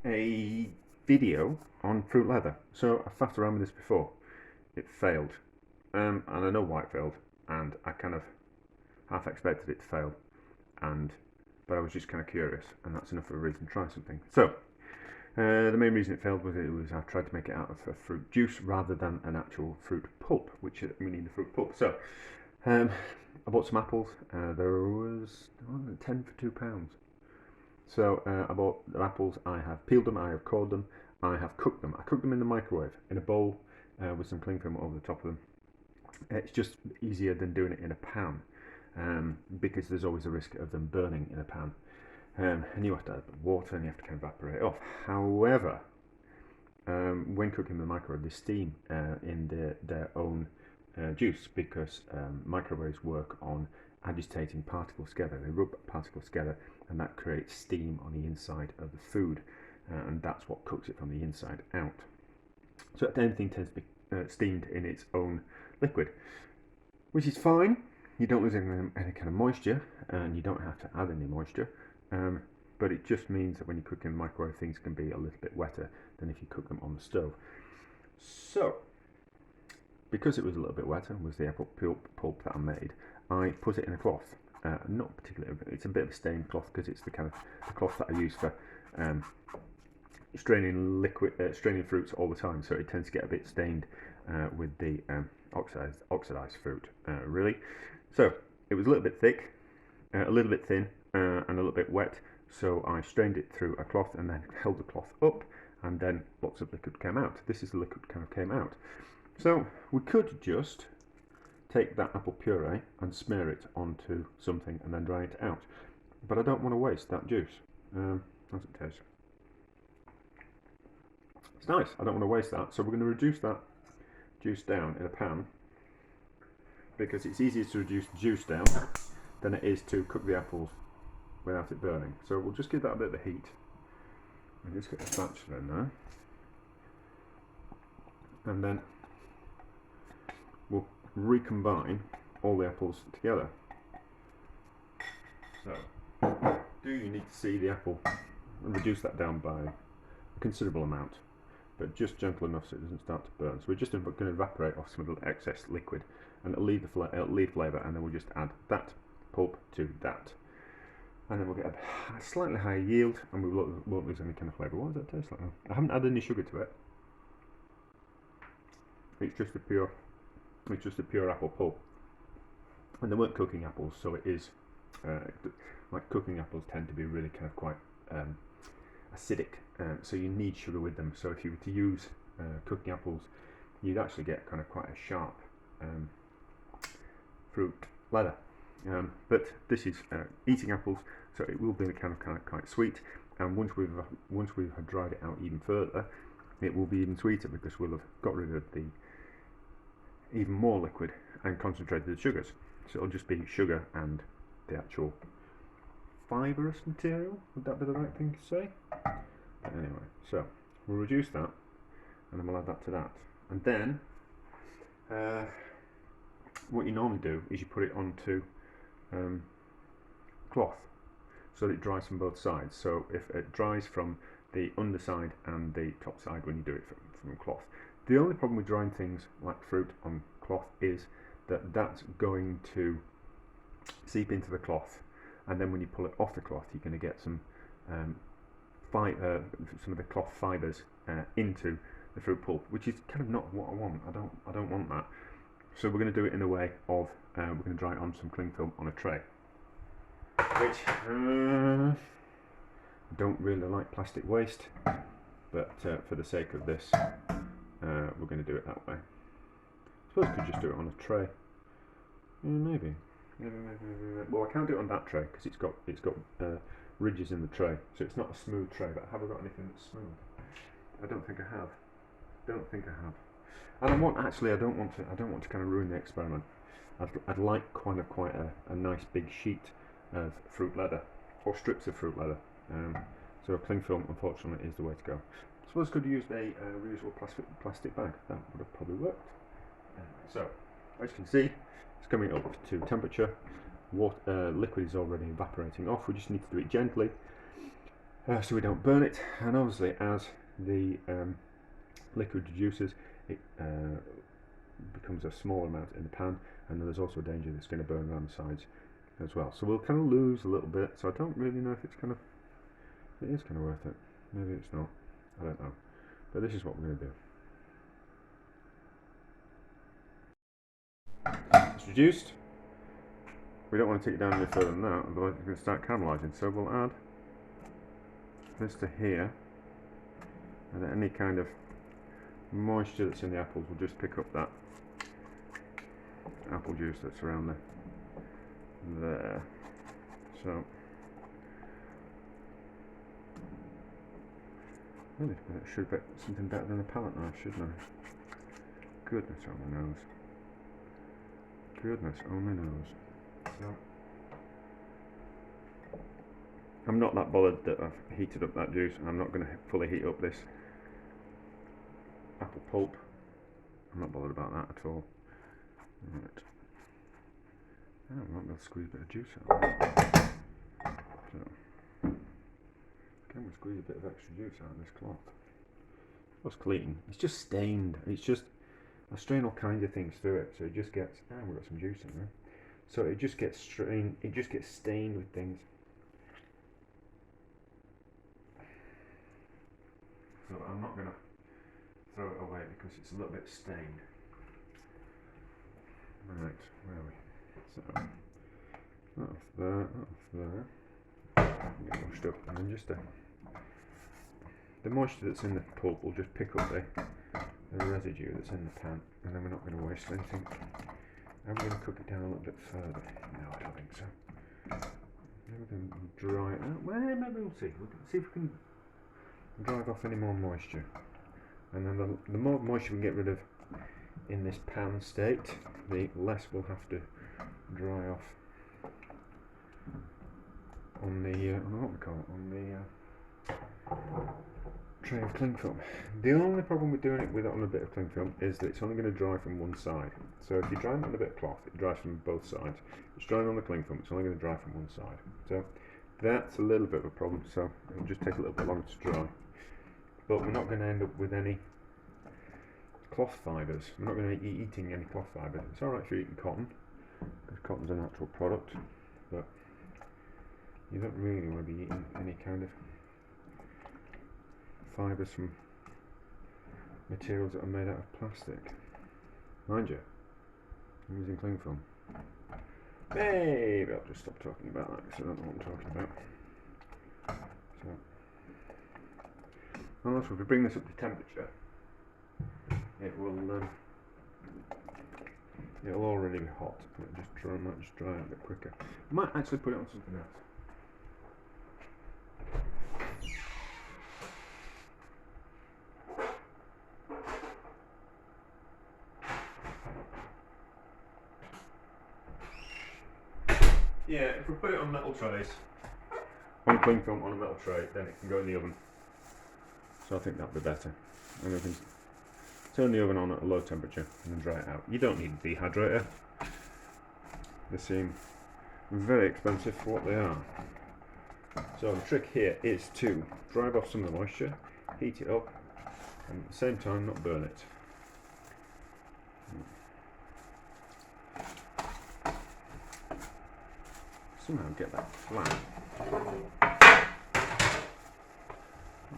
a video on fruit leather. So I faffed around with this before. It failed, and I know why it failed, and I kind of half expected it to fail, but I was just kind of curious, and that's enough of a reason to try something. So the main reason it failed was I tried to make it out of a fruit juice rather than an actual fruit pulp, which we need the fruit pulp. So I bought some apples. There was 10 for £2. So I bought the apples. I have peeled them. I have cored them. I have cooked them. I cooked them in the microwave in a bowl with some cling film over the top of them. It's just easier than doing it in a pan because there's always a risk of them burning in a pan. And you have to add water and you have to kind of evaporate it off. However, when cooking in the microwave, they steam in their own juice because microwaves work on agitating particles together. They rub particles together and that creates steam on the inside of the food, and that's what cooks it from the inside out. So anything tends to be steamed in its own liquid, which is fine. You don't lose any kind of moisture, and you don't have to add any moisture, but it just means that when you cook in the microwave, things can be a little bit wetter than if you cook them on the stove. So because it was a little bit wetter, was the apple pulp that I made, I put it in a cloth. Not particularly, it's a bit of a stained cloth because it's the kind of cloth that I use for straining fruits all the time, so it tends to get a bit stained with the oxidized fruit, really. So it was a little bit thick, a little bit thin, and a little bit wet, so I strained it through a cloth and then held the cloth up, and then lots of liquid came out. This is the liquid kind of came out. So we could just take that apple puree and smear it onto something and then dry it out, but I don't want to waste that juice. How's it taste? It's nice. I don't want to waste that, so we're going to reduce that juice down in a pan because it's easier to reduce the juice down than it is to cook the apples without it burning. So we'll just give that a bit of heat and just get the spatula in there, and then we'll recombine all the apples together. So you need to see the apple and reduce that down by a considerable amount, but just gentle enough so it doesn't start to burn. So we're just going to evaporate off some of the excess liquid, and it'll leave flavour, and then we'll just add that pulp to that, and then we'll get a slightly higher yield, and we won't lose any kind of flavour. What does that taste like? I haven't added any sugar to it. It's just a pure apple pulp, and they weren't cooking apples, so it is like cooking apples tend to be really kind of quite acidic, so you need sugar with them. So if you were to use cooking apples, you'd actually get kind of quite a sharp fruit leather. But this is eating apples, so it will be kind of quite sweet. And once we've dried it out even further, it will be even sweeter because we'll have got rid of the even more liquid and concentrated the sugars. So it'll just be sugar and the actual fibrous material. Would that be the right thing to say? But anyway, so we'll reduce that, and then we'll add that to that, and then what you normally do is you put it onto cloth so that it dries from both sides. So if it dries from the underside and the top side when you do it from cloth. The only problem with drying things like fruit on cloth is that that's going to seep into the cloth, and then when you pull it off the cloth, you're going to get some of the cloth fibres into the fruit pulp, which is kind of not what I want. I don't want that. So we're going to do it in a way of we're going to dry it on some cling film on a tray, which I don't really like plastic waste, but for the sake of this, we're going to do it that way. I suppose I could just do it on a tray. Yeah, maybe. Well, I can't do it on that tray because it's got ridges in the tray, so it's not a smooth tray. But have I got anything that's smooth? I don't think I have. And I don't want to kind of ruin the experiment. I'd like quite a nice big sheet of fruit leather or strips of fruit leather. So a cling film, unfortunately, is the way to go. I suppose I could have used a reusable plastic bag. That would have probably worked. So, as you can see, it's coming up to temperature. Liquid is already evaporating off. We just need to do it gently. so we don't burn it. And obviously, as the liquid reduces, it becomes a smaller amount in the pan, and then there's also a danger that it's going to burn around the sides as well. So we'll kind of lose a little bit. So I don't really know if it's kind of, it is kind of worth it. Maybe it's not. I don't know. But this is what we're going to do. It's reduced. We don't want to take it down any further than that, otherwise it's going to start caramelising. So we'll add this to here, and then any kind of moisture that's in the apples will just pick up that apple juice that's around there. So really, it should be something better than a palette knife, shouldn't I? Goodness only knows. Goodness only knows. So I'm not that bothered that I've heated up that juice. I'm not going to fully heat up this apple pulp. I'm not bothered about that at all. Right. Oh, I might be able to squeeze a bit of juice out of this. So, can we squeeze a bit of extra juice out of this cloth? It's clean. It's just stained. It's just, I strain all kinds of things through it, so it just gets, we've got some juice in there. So it just gets strained, it just gets stained with things. So I'm not going to throw it away because it's a little bit stained. Right, where are we? So, that off there, that off there. Get washed up, and then just the moisture that's in the pulp will just pick up the residue that's in the pan, and then we're not going to waste anything. Are we going to cook it down a little bit further? No, I don't think so. Maybe we can dry it out. Well, maybe we'll see. We'll see if we can drive off any more moisture. And then the more moisture we get rid of in this pan state, the less we'll have to dry off on the what we call it, on the tray of cling film. The only problem with doing it with it on a bit of cling film is that it's only going to dry from one side. So if you dry it on a bit of cloth, it dries from both sides. If it's drying on the cling film, it's only going to dry from one side. So that's a little bit of a problem. So it'll just take a little bit longer to dry. But we're not going to end up with any cloth fibres. We're not going to be eating any cloth fibres. It's alright if you're eating cotton, because cotton's a natural product, but you don't really want to be eating any kind of fibres from materials that are made out of plastic. Mind you, I'm using cling film. Maybe I'll just stop talking about that because I don't know what I'm talking about. So, unless if we bring this up to temperature, it'll already be hot, and it might just dry out a bit quicker. I might actually put it on something else. Yeah, if we put it on metal trays, on cling film on a metal tray, then it can go in the oven. So I think that'd be better. And we can turn the oven on at a low temperature and then dry it out. You don't need a dehydrator. They seem very expensive for what they are. So the trick here is to drive off some of the moisture, heat it up, and at the same time not burn it. Somehow get that flat. That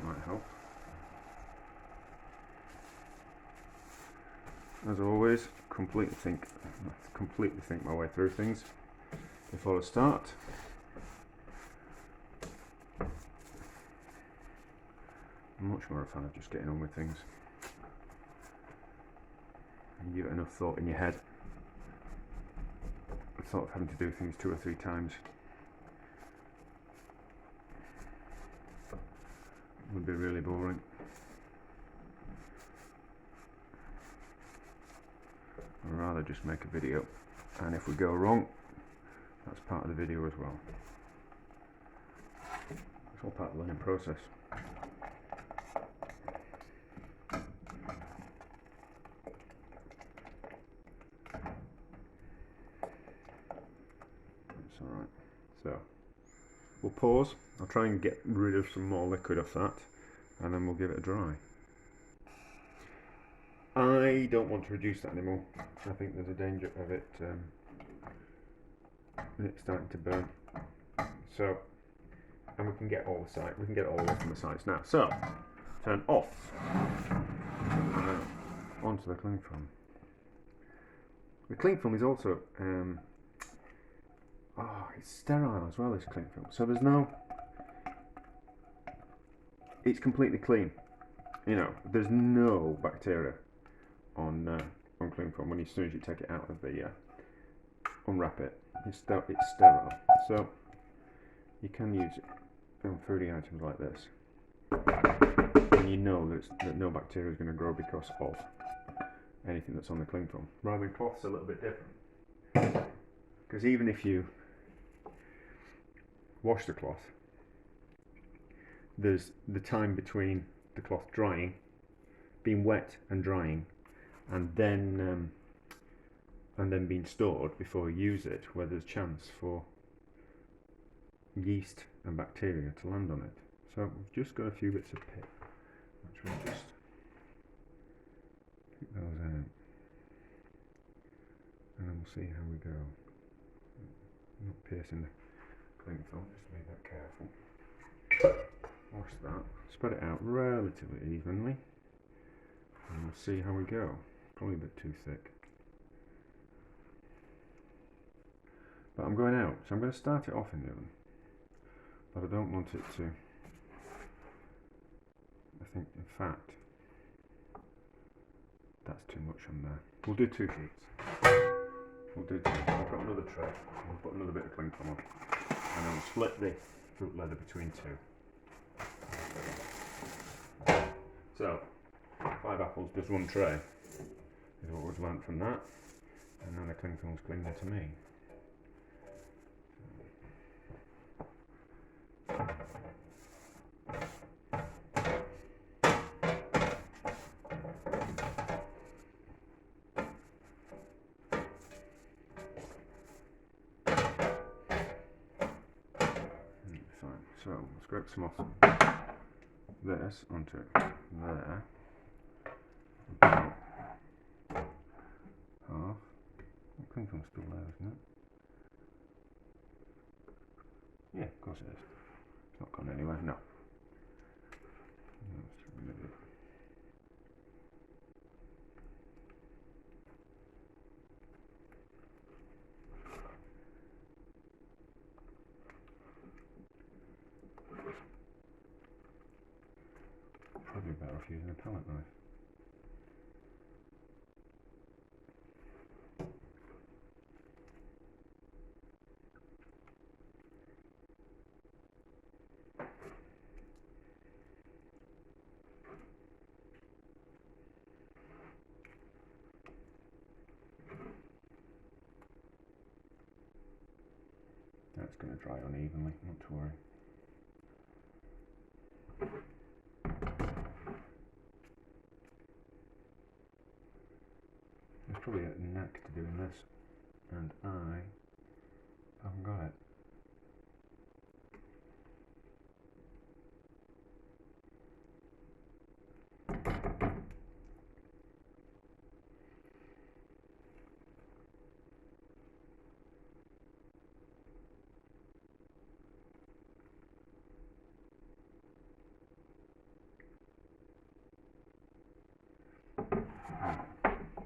might help. As always, completely think my way through things before I start. I'm much more a fan of just getting on with things. And you give it enough thought in your head. The thought of having to do things 2 or 3 times would be really boring. I'd rather just make a video, and if we go wrong, that's part of the video as well. It's all part of the learning process. It's alright. So we'll pause. I'll try and get rid of some more liquid off that, and then we'll give it a dry. I don't want to reduce that anymore. I think there's a danger of it starting to burn. So, and we can get all the way from the sides now. So, turn off. Onto the cling film. The cling film is also it's sterile as well as cling film. So there's no, it's completely clean. You know, there's no bacteria on cling film as soon as you take it out of the unwrap it. It's sterile. So you can use it on foodie items like this, and you know that no bacteria is going to grow because of anything that's on the cling film. Rather than cloth's a little bit different, because even if you wash the cloth, there's the time between the cloth drying, being wet and drying, and then being stored before you use it, where there's chance for yeast and bacteria to land on it. So we've just got a few bits of pip. Actually, just pick those out, and then we'll see how we go. Not piercing the cling film, just be a bit careful. Wash that, spread it out relatively evenly, and we'll see how we go. Probably a bit too thick. But I'm going out, so I'm going to start it off in the oven. But I don't want it to, I think in fact, that's too much on there. We'll do 2 sheets. We'll do 2. I've got another tray. We'll put another bit of cling film on. And then we'll split the fruit leather between 2. So, 5 apples, just 1 tray is what we've learnt from that. And now the cling film's cleaner to me. So let's grab some off this onto there. About half. The cling film's still there, isn't it? Yeah, of course it is. It's not gone anywhere, no. Let's remove it. Probably better off using a palette knife. That's going to dry unevenly, not to worry. There's probably a knack to doing this, and I haven't got it.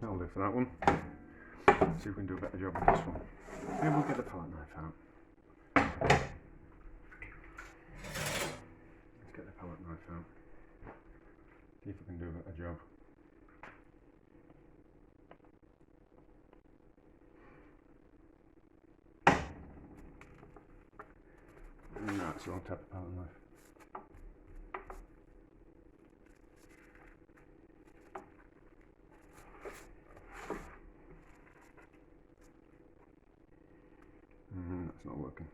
That'll do for that one. See if we can do a better job with this one. Maybe we'll get the palette knife out. Let's get the palette knife out. See if we can do a better job. No, it's the wrong type of palette knife. That's not working.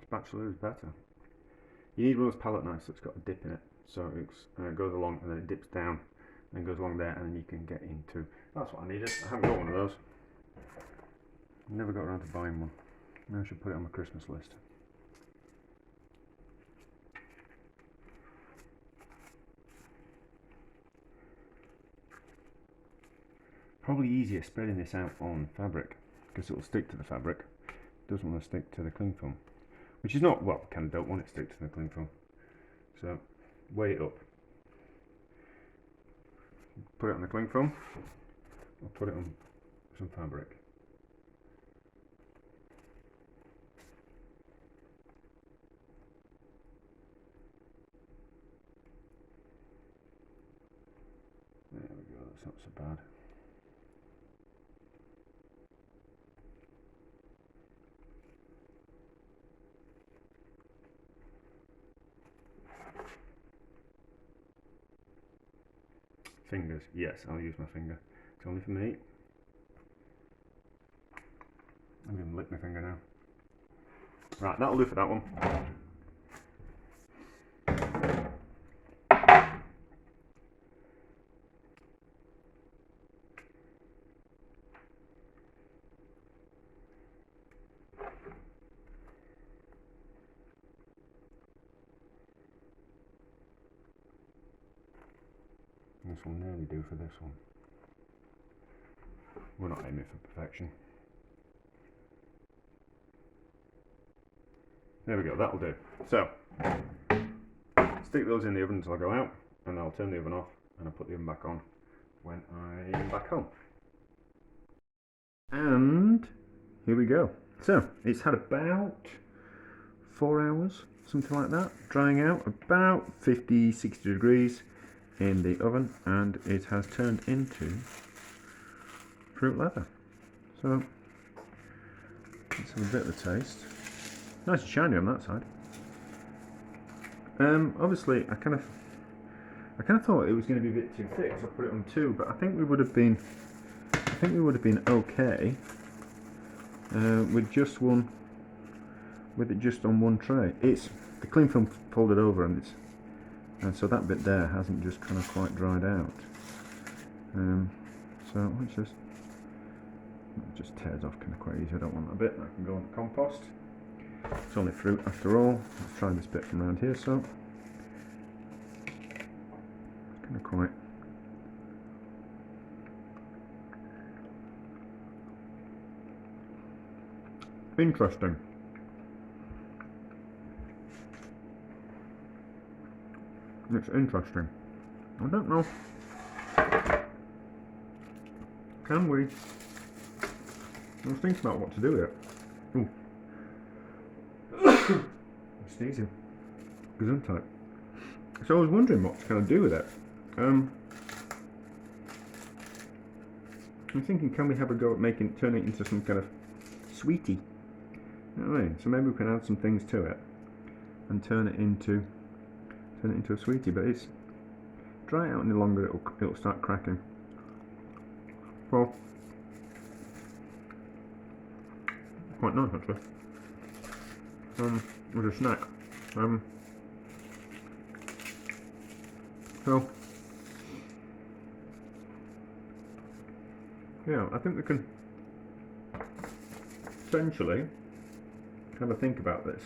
Spatula is better. You need one of those palette knives that's got a dip in it, so it goes along and then it dips down and goes along there, and then you can get into. That's what I needed. I haven't got one of those. Never got around to buying one. Maybe I should put it on my Christmas list. probably easier spreading this out on fabric because it will stick to the fabric. It doesn't want to stick to the cling film, which is not, well, kind of don't want it to stick to the cling film. So weigh it up. Put it on the cling film, or put it on some fabric. There we go, that's not so bad. Fingers, yes, I'll use my finger. It's only for me. I'm going to lick my finger now. Right, that'll do for that one. This will nearly do for this one. We're not aiming for perfection. There we go, that'll do. So, stick those in the oven until I go out, and I'll turn the oven off and I'll put the oven back on when I'm back home. And here we go. So, it's had about 4 hours, something like that, drying out about 50-60 degrees in the oven, and it has turned into fruit leather. So let's have a bit of a taste. Nice and shiny on that side. Obviously I kind of thought it was going to be a bit too thick, so I put it on 2, but I think we would have been okay with just one, with it just on one tray. It's the cling film folded over, and so that bit there hasn't just kind of quite dried out. So let's it just tears off kind of quite easy. I don't want that bit. That can go on the compost. It's only fruit after all. Let's try this bit from around here. So it's kind of quite. Interesting. It's interesting. I don't know. Can we? I was thinking about what to do with it. Ooh. I'm sneezing. Gesundheit. So I was wondering what to kind of do with it. I'm thinking, can we have a go at turning it into some kind of sweetie? You know what I mean? So maybe we can add some things to it and turn it into a sweetie. But it's dry it out any longer, it'll start cracking. Well, quite nice actually. As a snack. So yeah, I think we can potentially have a think about this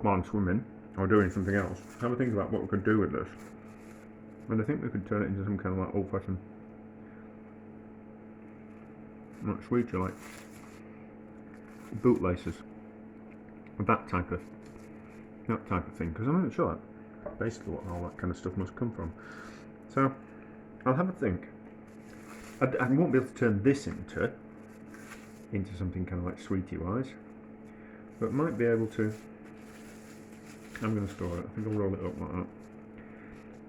while I'm swimming or doing something else. Have a think about what we could do with this, and I think we could turn it into some kind of like old-fashioned, like sweetie, like bootlaces, that type of thing. Because I'm not sure that's basically what all that kind of stuff must come from. So I'll have a think. I won't be able to turn this into something kind of like sweetie wise, but might be able to. I'm going to store it. I think I'll roll it up like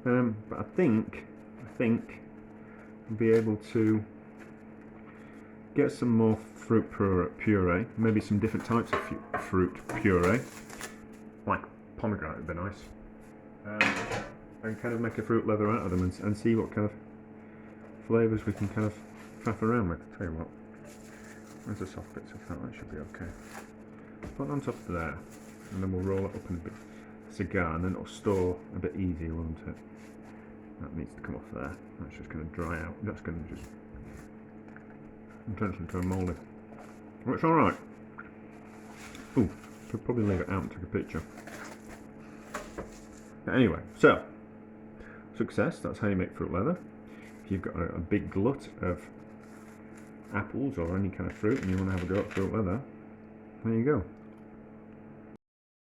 that. But I think I'll be able to get some more fruit puree, maybe some different types of fruit puree, like pomegranate would be nice, and kind of make a fruit leather out of them and see what kind of flavours we can kind of faff around with. I'll tell you what, there's the soft bits of that should be okay. Put it on top of there, and then we'll roll it up in a bit cigar, and then it'll store a bit easier, won't it? That needs to come off there. That's just going to dry out. That's going to just turn into a mouldy. Well, it's alright. Ooh, could probably leave it out and take a picture. But anyway, so success. That's how you make fruit leather. if you've got a big glut of apples or any kind of fruit and you want to have a go at fruit leather, there you go.